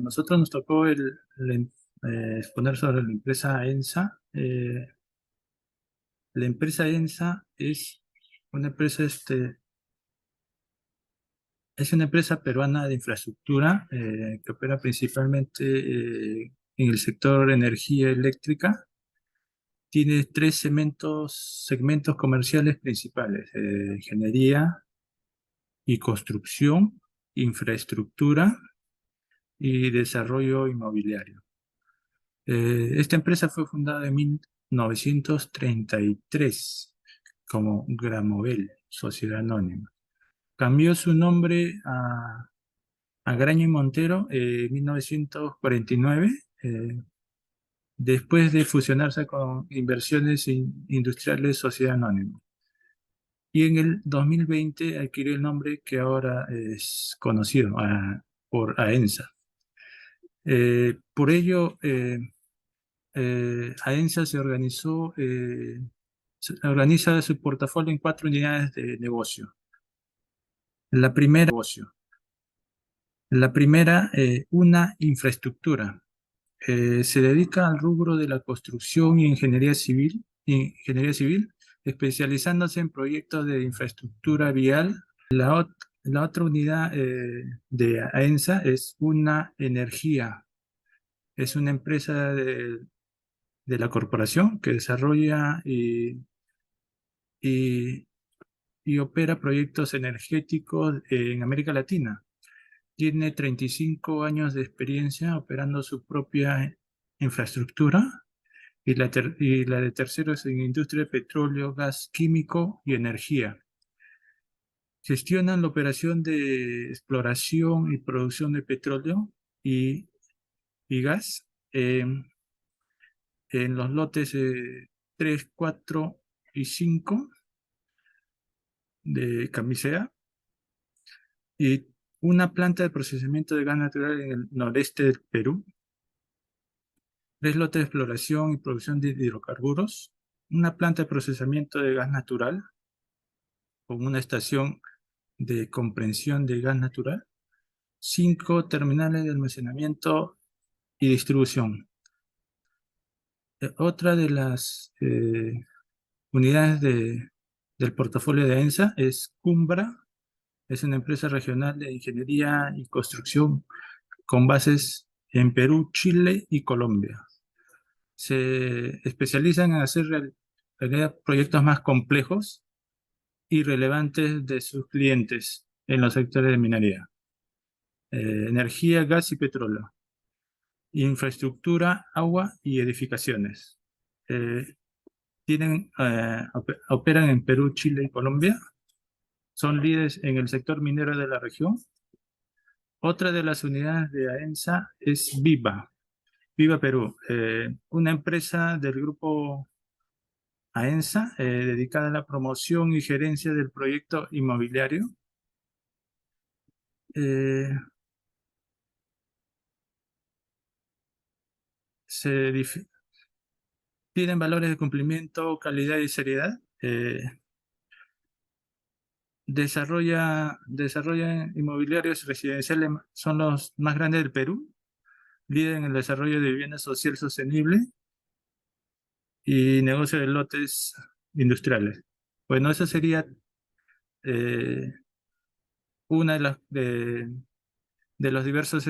Nosotros nos tocó exponer sobre la empresa ENSA. La empresa ENSA una empresa, es una empresa peruana de infraestructura que opera principalmente en el sector energía eléctrica. Tiene tres segmentos comerciales principales: ingeniería y construcción, infraestructura y desarrollo inmobiliario. Esta empresa fue fundada en 1933 como Gramovel, Sociedad Anónima. Cambió su nombre a Graña y Montero en 1949, después de fusionarse con Inversiones Industriales Sociedad Anónima. Y en el 2020 adquirió el nombre que ahora es conocido por AENSA. Por ello, AENSA organiza su portafolio en cuatro unidades de negocio. Una infraestructura. Se dedica al rubro de la construcción y ingeniería civil, especializándose en proyectos de infraestructura vial. La otra unidad de AENSA es una energía. Es una empresa de la corporación que desarrolla y, y opera proyectos energéticos en América Latina. Tiene 35 años de experiencia operando su propia infraestructura y la de terceros en industria de petróleo, gas químico y energía. Gestionan la operación de exploración y producción de petróleo y, y gas en los lotes 3, 4 y 5 de Camisea, y una planta de procesamiento de gas natural en el noreste del Perú, 3 lotes de exploración y producción de hidrocarburos, una planta de procesamiento de gas natural con una estación de comprensión de gas natural, 5 terminales de almacenamiento y distribución. Otra de las unidades del portafolio de ENSA es Cumbra. Es una empresa regional de ingeniería y construcción con bases en Perú, Chile y Colombia. Se especializan en hacer realidad proyectos más complejos y relevantes de sus clientes en los sectores de minería, energía, gas y petróleo, infraestructura, agua y edificaciones. Eh, Operan en Perú, Chile y Colombia. Son líderes en el sector minero de la región. Otra de las unidades de AENSA es Viva Perú, una empresa del grupo AENSA dedicada a la promoción y gerencia del proyecto inmobiliario. Eh, se dif- Tienen valores de cumplimiento, calidad y seriedad. Desarrolla inmobiliarios residenciales, son los más grandes del Perú, líder en el desarrollo de vivienda social sostenible y negocio de lotes industriales. Bueno, esa sería eh, una de los diversos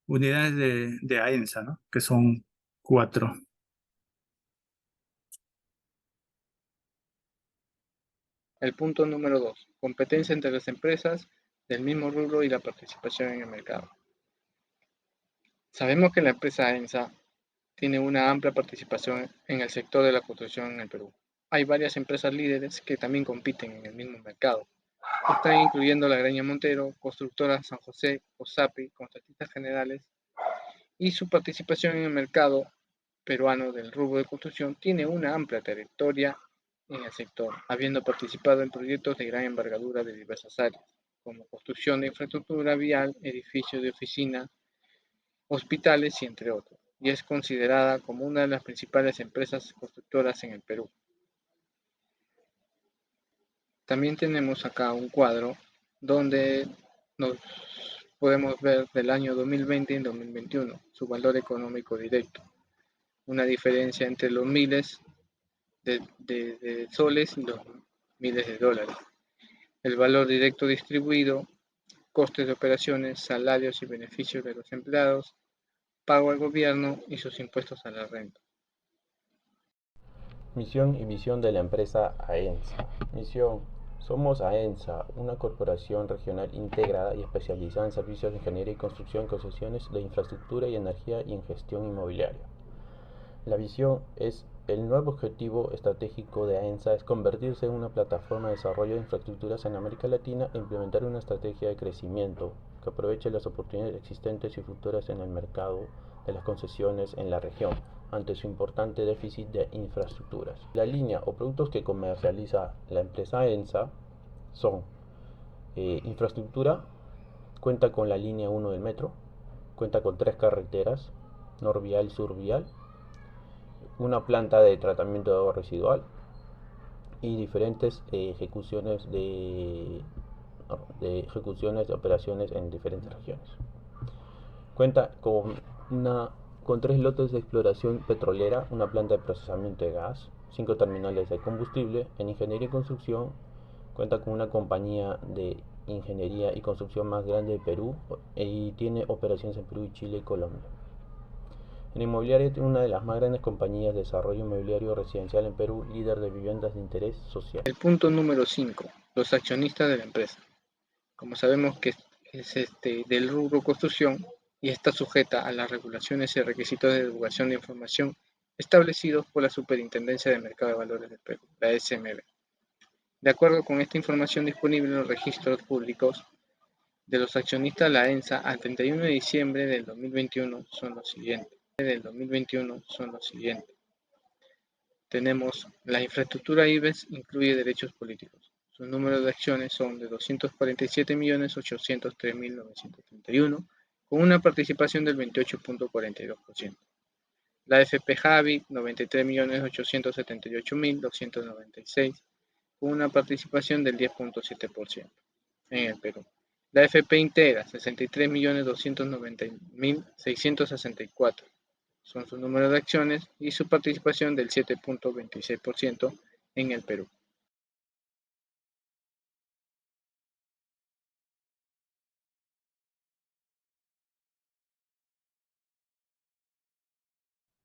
unidades de AENSA, ¿no? Que son 4. El punto número 2. Competencia entre las empresas del mismo rubro y la participación en el mercado. Sabemos que la empresa ENSA tiene una amplia participación en el sector de la construcción en el Perú. Hay varias empresas líderes que también compiten en el mismo mercado. Están incluyendo la Graña Montero, Constructora San José, COSAPI, Contratistas Generales, y su participación en el mercado peruano del rubro de construcción tiene una amplia trayectoria en el sector, habiendo participado en proyectos de gran envergadura de diversas áreas, como construcción de infraestructura vial, edificios de oficina, hospitales y entre otros, y es considerada como una de las principales empresas constructoras en el Perú. También tenemos acá un cuadro donde nos podemos ver del año 2020 en 2021, su valor económico directo, una diferencia entre los miles de soles y los miles de dólares. El valor directo distribuido, costes de operaciones, salarios y beneficios de los empleados, pago al gobierno y sus impuestos a la renta. Misión y visión de la empresa AENSA. Misión. Somos AENSA, una corporación regional integrada y especializada en servicios de ingeniería y construcción, concesiones de infraestructura y energía y en gestión inmobiliaria. La visión es el nuevo objetivo estratégico de AENSA es convertirse en una plataforma de desarrollo de infraestructuras en América Latina e implementar una estrategia de crecimiento que aproveche las oportunidades existentes y futuras en el mercado de las concesiones en la región ante su importante déficit de infraestructuras. La línea o productos que comercializa la empresa AENSA son infraestructura, cuenta con la línea 1 del metro, cuenta con 3 carreteras, norvial y survial, una planta de tratamiento de agua residual y diferentes ejecuciones de operaciones en diferentes regiones. Cuenta con 3 lotes de exploración petrolera, una planta de procesamiento de gas, 5 terminales de combustible. En ingeniería y construcción cuenta con una compañía de ingeniería y construcción más grande de Perú y tiene operaciones en Perú, Chile y Colombia. En inmobiliaria tiene una de las más grandes compañías de desarrollo inmobiliario residencial en Perú, líder de viviendas de interés social. El punto número 5. Los accionistas de la empresa. Como sabemos que es del rubro construcción y está sujeta a las regulaciones y requisitos de divulgación de información establecidos por la Superintendencia de Mercado de Valores del Perú, la SMB. De acuerdo con esta información disponible en los registros públicos de los accionistas, la ENSA al 31 de diciembre del 2021 son los siguientes. Tenemos la infraestructura IBEX incluye derechos políticos. Sus números de acciones son de 247.803.931, con una participación del 28.42%. La AFP Javi, 93.878.296, con una participación del 10.7% en el Perú. La AFP Integra, 63.290.664, son su número de acciones y su participación del 7.26% en el Perú.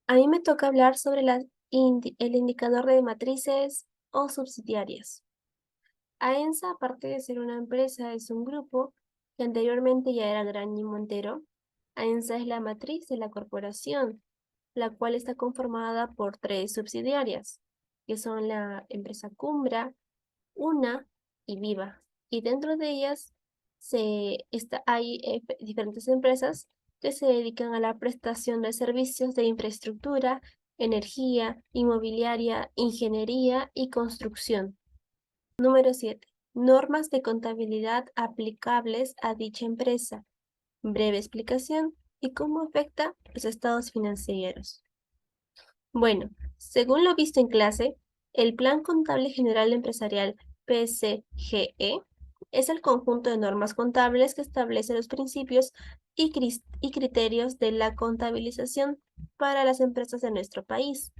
A mí me toca hablar sobre el indicador de matrices o subsidiarias. AENSA, aparte de ser una empresa, es un grupo que anteriormente ya era Graña y Montero. AENSA es la matriz de la corporación, la cual está conformada por 3 subsidiarias, que son la empresa Cumbra, Una y Viva. Y dentro de ellas hay diferentes empresas que se dedican a la prestación de servicios de infraestructura, energía, inmobiliaria, ingeniería y construcción. Número 7. Normas de contabilidad aplicables a dicha empresa. Breve explicación y cómo afecta los estados financieros. Bueno, según lo visto en clase, el Plan Contable General Empresarial PCGE es el conjunto de normas contables que establece los principios y criterios de la contabilización para las empresas de nuestro país.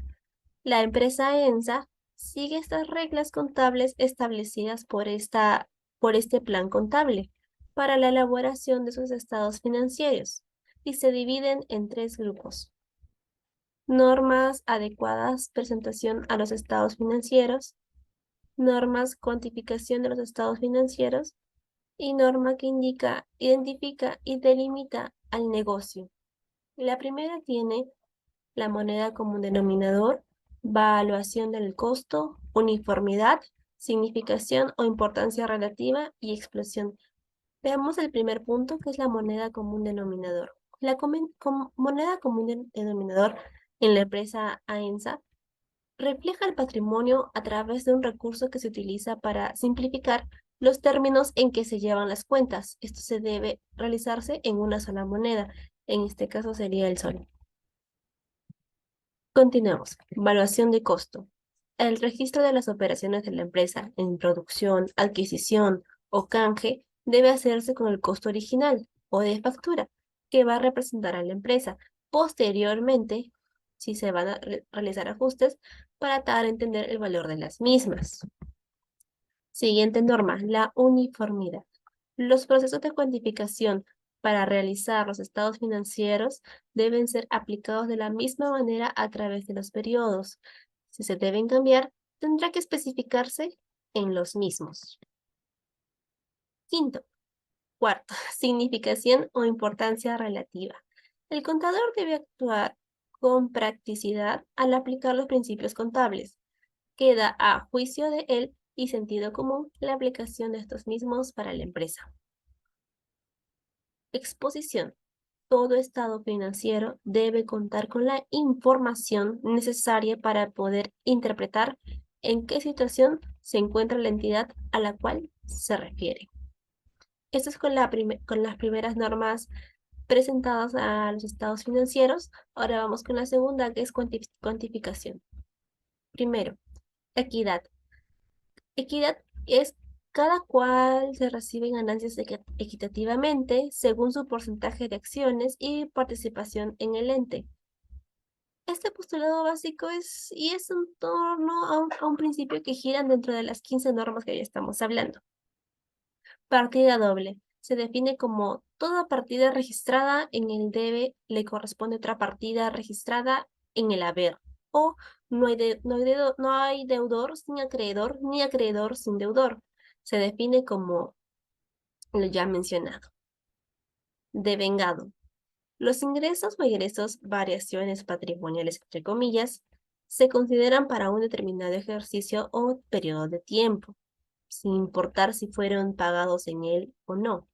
La empresa ENSA sigue estas reglas contables establecidas por este plan contable para la elaboración de sus estados financieros y se dividen en 3 grupos. Normas adecuadas, presentación a los estados financieros, normas cuantificación de los estados financieros y norma que identifica y delimita al negocio. La primera tiene la moneda común denominador, valuación del costo, uniformidad, significación o importancia relativa y explosión. Veamos el primer punto, que es la moneda común denominador. La moneda común denominador en la empresa AENSA refleja el patrimonio a través de un recurso que se utiliza para simplificar los términos en que se llevan las cuentas. Esto se debe realizarse en una sola moneda. En este caso sería el sol. Continuamos. Evaluación de costo. El registro de las operaciones de la empresa en producción, adquisición o canje debe hacerse con el costo original o de factura que va a representar a la empresa. Posteriormente, si se van a realizar ajustes para dar a entender el valor de las mismas. Siguiente norma, la uniformidad. Los procesos de cuantificación para realizar los estados financieros deben ser aplicados de la misma manera a través de los periodos. Si se deben cambiar, tendrá que especificarse en los mismos. Cuarto, significación o importancia relativa. El contador debe actuar con practicidad al aplicar los principios contables. Queda a juicio de él y sentido común la aplicación de estos mismos para la empresa. Exposición. Todo estado financiero debe contar con la información necesaria para poder interpretar en qué situación se encuentra la entidad a la cual se refiere. Esto es con las primeras normas presentadas a los estados financieros. Ahora vamos con la segunda, que es cuantificación. Primero, equidad. Equidad es cada cual se reciben ganancias equitativamente según su porcentaje de acciones y participación en el ente. Este postulado básico es en torno a un principio que giran dentro de las 15 normas que ya estamos hablando. Partida doble. Se define como toda partida registrada en el debe le corresponde otra partida registrada en el haber. O no hay deudor sin acreedor, ni acreedor sin deudor. Se define como lo ya mencionado. Devengado. Los ingresos o egresos, variaciones patrimoniales, entre comillas, se consideran para un determinado ejercicio o periodo de tiempo, sin importar si fueron pagados en él o no.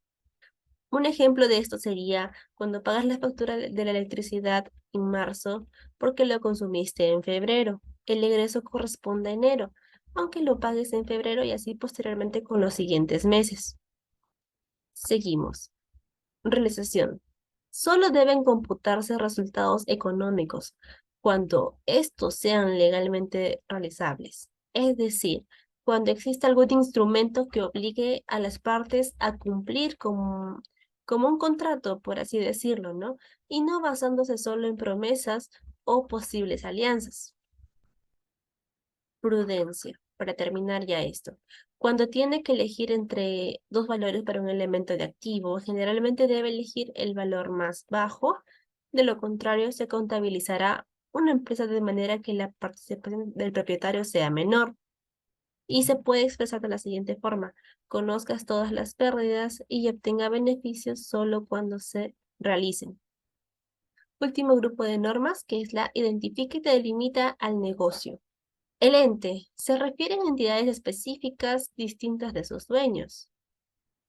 Un ejemplo de esto sería cuando pagas la factura de la electricidad en marzo porque lo consumiste en febrero. El egreso corresponde a enero, aunque lo pagues en febrero y así posteriormente con los siguientes meses. Seguimos. Realización. Solo deben computarse resultados económicos cuando estos sean legalmente realizables. Es decir, cuando exista algún instrumento que obligue a las partes a cumplir como un contrato, por así decirlo, ¿no? Y no basándose solo en promesas o posibles alianzas. Prudencia, para terminar ya esto. Cuando tiene que elegir entre dos valores para un elemento de activo, generalmente debe elegir el valor más bajo. De lo contrario, se contabilizará una empresa de manera que la participación del propietario sea menor. Y se puede expresar de la siguiente forma: conozcas todas las pérdidas y obtenga beneficios solo cuando se realicen. Último grupo de normas, que es la identifica y delimita al negocio. El ente se refiere a entidades específicas distintas de sus dueños,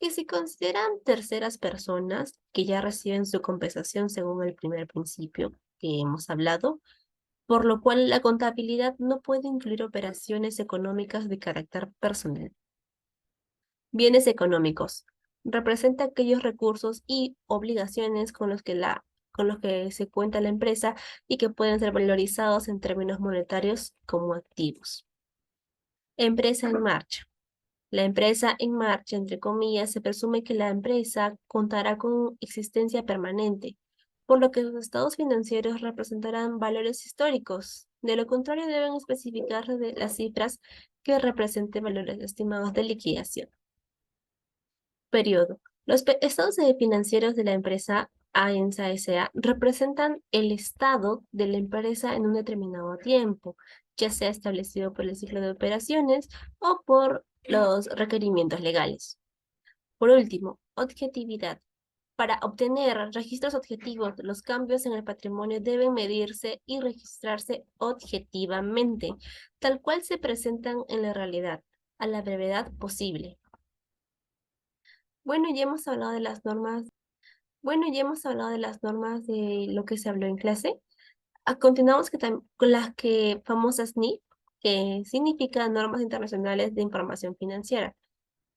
que se consideran terceras personas que ya reciben su compensación según el primer principio que hemos hablado, por lo cual la contabilidad no puede incluir operaciones económicas de carácter personal. Bienes económicos. Representa aquellos recursos y obligaciones con los que se cuenta la empresa y que pueden ser valorizados en términos monetarios como activos. Empresa en marcha. La empresa en marcha, entre comillas, se presume que la empresa contará con existencia permanente, por lo que los estados financieros representarán valores históricos. De lo contrario, deben especificar las cifras que representen valores estimados de liquidación. Periodo. Los estados financieros de la empresa AENSA S.A. representan el estado de la empresa en un determinado tiempo, ya sea establecido por el ciclo de operaciones o por los requerimientos legales. Por último, objetividad. Para obtener registros objetivos, los cambios en el patrimonio deben medirse y registrarse objetivamente, tal cual se presentan en la realidad, a la brevedad posible. Bueno, ya hemos hablado de las normas. De lo que se habló en clase. Continuamos con las famosas NIF, que significa Normas Internacionales de Información Financiera.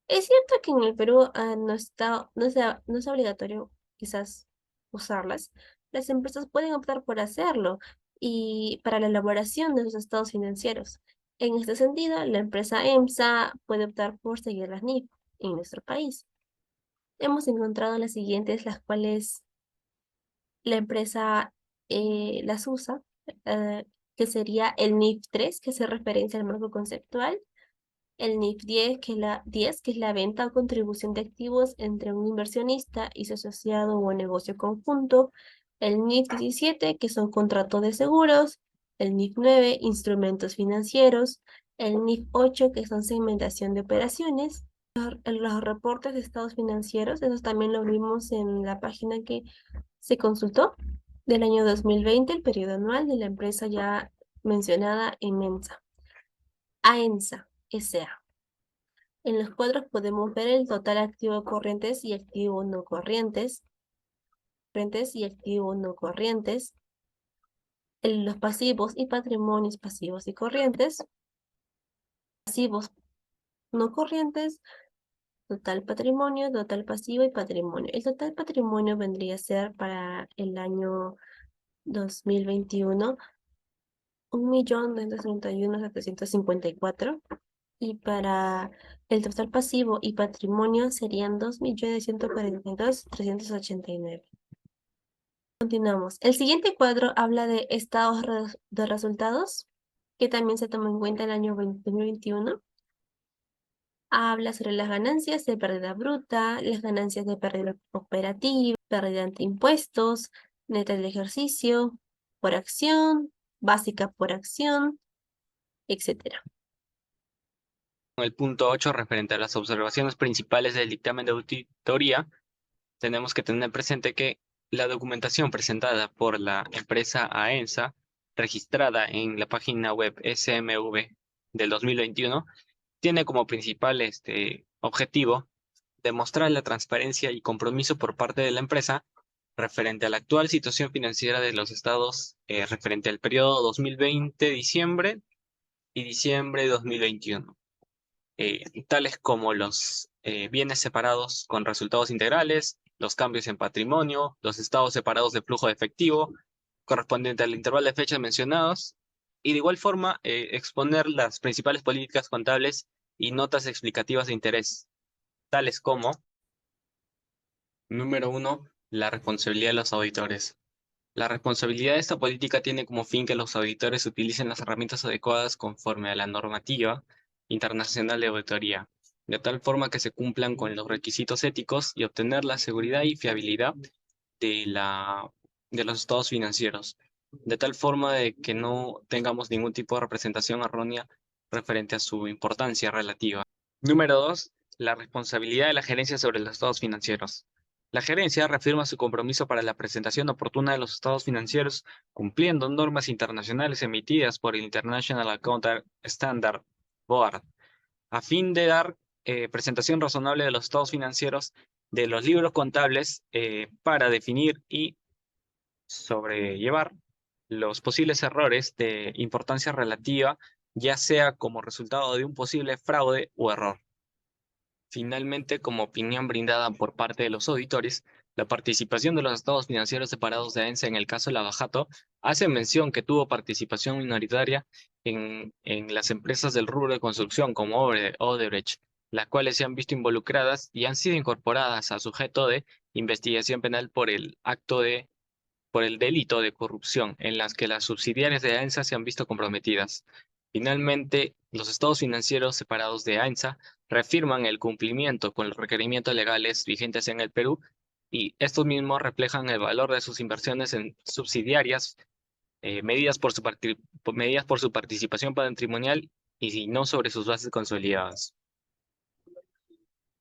Es cierto que en el Perú no es obligatorio quizás usarlas. Las empresas pueden optar por hacerlo y para la elaboración de sus estados financieros. En este sentido, la empresa EMSA puede optar por seguir las NIF en nuestro país. hemos encontrado las siguientes, las cuales la empresa las usa, que sería el NIF 3, que hace referencia al marco conceptual, el NIF 10, que es la venta o contribución de activos entre un inversionista y su asociado o negocio conjunto, el NIF 17, que son contratos de seguros, el NIF 9, instrumentos financieros, el NIF 8, que son segmentación de operaciones, los reportes de estados financieros, esos también lo vimos en la página que se consultó del año 2020, el periodo anual de la empresa ya mencionada en Mensa. AENSA S.A. En los cuadros podemos ver el total activo corrientes y activo no corrientes, los pasivos y patrimonios pasivos y corrientes, pasivos no corrientes, total patrimonio, total pasivo y patrimonio. El total patrimonio vendría a ser para el año 2021 1.231.754, y para el total pasivo y patrimonio serían 2.142.389. Continuamos. El siguiente cuadro habla de estados de resultados, que también se toma en cuenta el año 2021. Habla sobre las ganancias de pérdida bruta, las ganancias de pérdida operativa, pérdida ante impuestos, neta del ejercicio, por acción, básica por acción, etcétera. En el punto 8, referente a las observaciones principales del dictamen de auditoría, tenemos que tener presente que la documentación presentada por la empresa AENSA, registrada en la página web SMV del 2021, tiene como principal objetivo demostrar la transparencia y compromiso por parte de la empresa referente a la actual situación financiera de los estados referente al periodo 2020 diciembre y diciembre 2021. Tales como los bienes separados con resultados integrales, los cambios en patrimonio, los estados separados de flujo de efectivo, correspondiente al intervalo de fechas mencionados, y de igual forma exponer las principales políticas contables y notas explicativas de interés, tales como, número 1, la responsabilidad de los auditores. La responsabilidad de esta política tiene como fin que los auditores utilicen las herramientas adecuadas conforme a la normativa internacional de auditoría, de tal forma que se cumplan con los requisitos éticos y obtener la seguridad y fiabilidad de los estados financieros, de tal forma de que no tengamos ningún tipo de representación errónea referente a su importancia relativa. Número 2. La responsabilidad de la gerencia sobre los estados financieros. La gerencia reafirma su compromiso para la presentación oportuna de los estados financieros, cumpliendo normas internacionales emitidas por el International Accounting Standard Board, a fin de dar presentación razonable de los estados financieros de los libros contables para definir y sobrellevar los posibles errores de importancia relativa, ya sea como resultado de un posible fraude o error. Finalmente, como opinión brindada por parte de los auditores, la participación de los estados financieros separados de AENSA en el caso Lavajato hace mención que tuvo participación minoritaria en las empresas del rubro de construcción como Odebrecht, las cuales se han visto involucradas y han sido incorporadas a sujeto de investigación penal por el delito de corrupción, en las que las subsidiarias de AENSA se han visto comprometidas. Finalmente, los estados financieros separados de AENSA reafirman el cumplimiento con los requerimientos legales vigentes en el Perú, y estos mismos reflejan el valor de sus inversiones en subsidiarias, medidas por su participación patrimonial y no sobre sus bases consolidadas.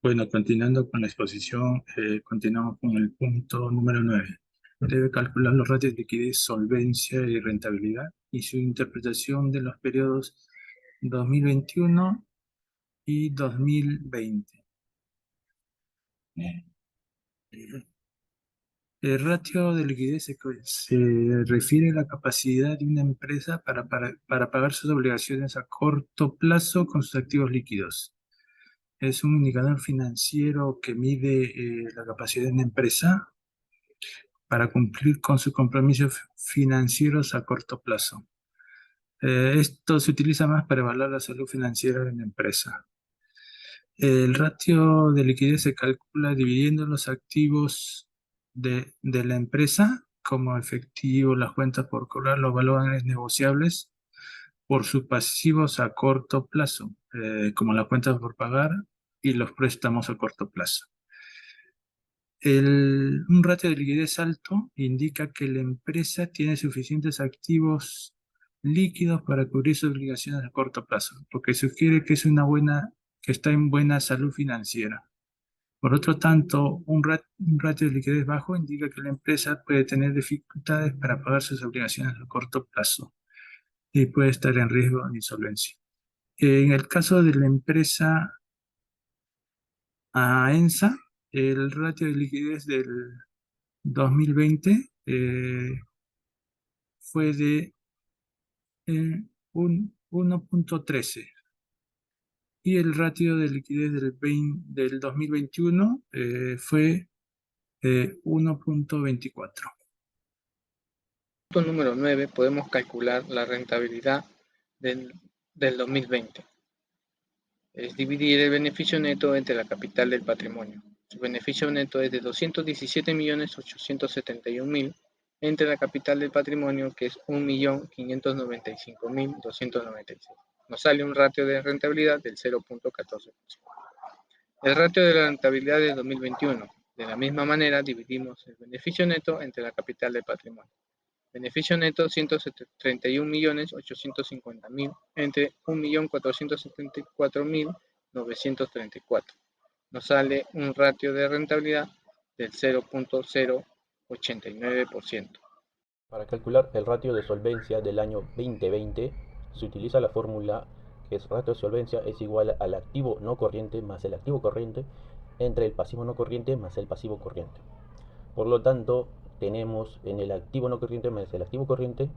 Bueno, continuando con la exposición, continuamos con el punto número 9. Debe calcular los ratios de liquidez, solvencia y rentabilidad y su interpretación de los periodos 2021 y 2020. El ratio de liquidez se refiere a la capacidad de una empresa para pagar sus obligaciones a corto plazo con sus activos líquidos. Es un indicador financiero que mide la capacidad de una empresa para cumplir con sus compromisos financieros a corto plazo. Esto se utiliza más para evaluar la salud financiera de una empresa. El ratio de liquidez se calcula dividiendo los activos de la empresa, como efectivo, las cuentas por cobrar, los valores negociables, por sus pasivos a corto plazo, como las cuentas por pagar y los préstamos a corto plazo. Un ratio de liquidez alto indica que la empresa tiene suficientes activos líquidos para cubrir sus obligaciones a corto plazo, lo que sugiere que que está en buena salud financiera. Por otro tanto, un ratio de liquidez bajo indica que la empresa puede tener dificultades para pagar sus obligaciones a corto plazo y puede estar en riesgo de insolvencia. En el caso de la empresa AENSA, el ratio de liquidez del 2020 fue de 1.13 y el ratio de liquidez del 2021 fue 1.24. Punto número 9, podemos calcular la rentabilidad del 2020. Es dividir el beneficio neto entre la capital del patrimonio. Su beneficio neto es de 217.871.000 entre la capital del patrimonio, que es 1.595.296. Nos sale un ratio de rentabilidad del 0.14%. El ratio de la rentabilidad del 2021. De la misma manera, dividimos el beneficio neto entre la capital del patrimonio. Beneficio neto 131.850.000 entre 1.474.934. Nos sale un ratio de rentabilidad del 0.089%. Para calcular el ratio de solvencia del año 2020 se utiliza la fórmula que es ratio de solvencia es igual al activo no corriente más el activo corriente entre el pasivo no corriente más el pasivo corriente. Por lo tanto, tenemos en el activo no corriente más el activo corriente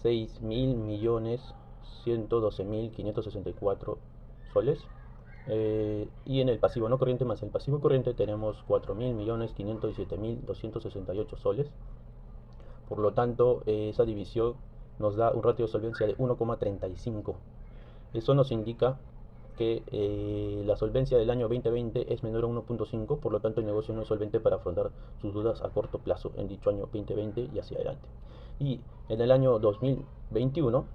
6.112.564 soles. Y en el pasivo no corriente más el pasivo corriente tenemos 4.517.268 soles. Por lo tanto, esa división nos da un ratio de solvencia de 1,35. Eso nos indica que la solvencia del año 2020 es menor a 1.5, por lo tanto el negocio no es solvente para afrontar sus dudas a corto plazo en dicho año 2020 y hacia adelante. Y en el año 2021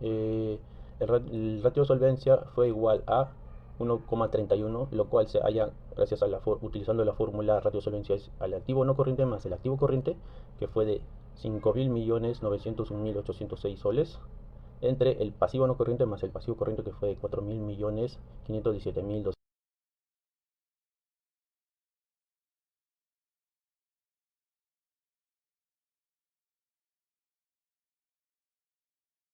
el ratio de solvencia fue igual a 1,31, lo cual se halla gracias a utilizando la fórmula ratio de solvencia es al activo no corriente más el activo corriente, que fue de 5.901.806 soles, entre el pasivo no corriente más el pasivo corriente, que fue de 4.517.200.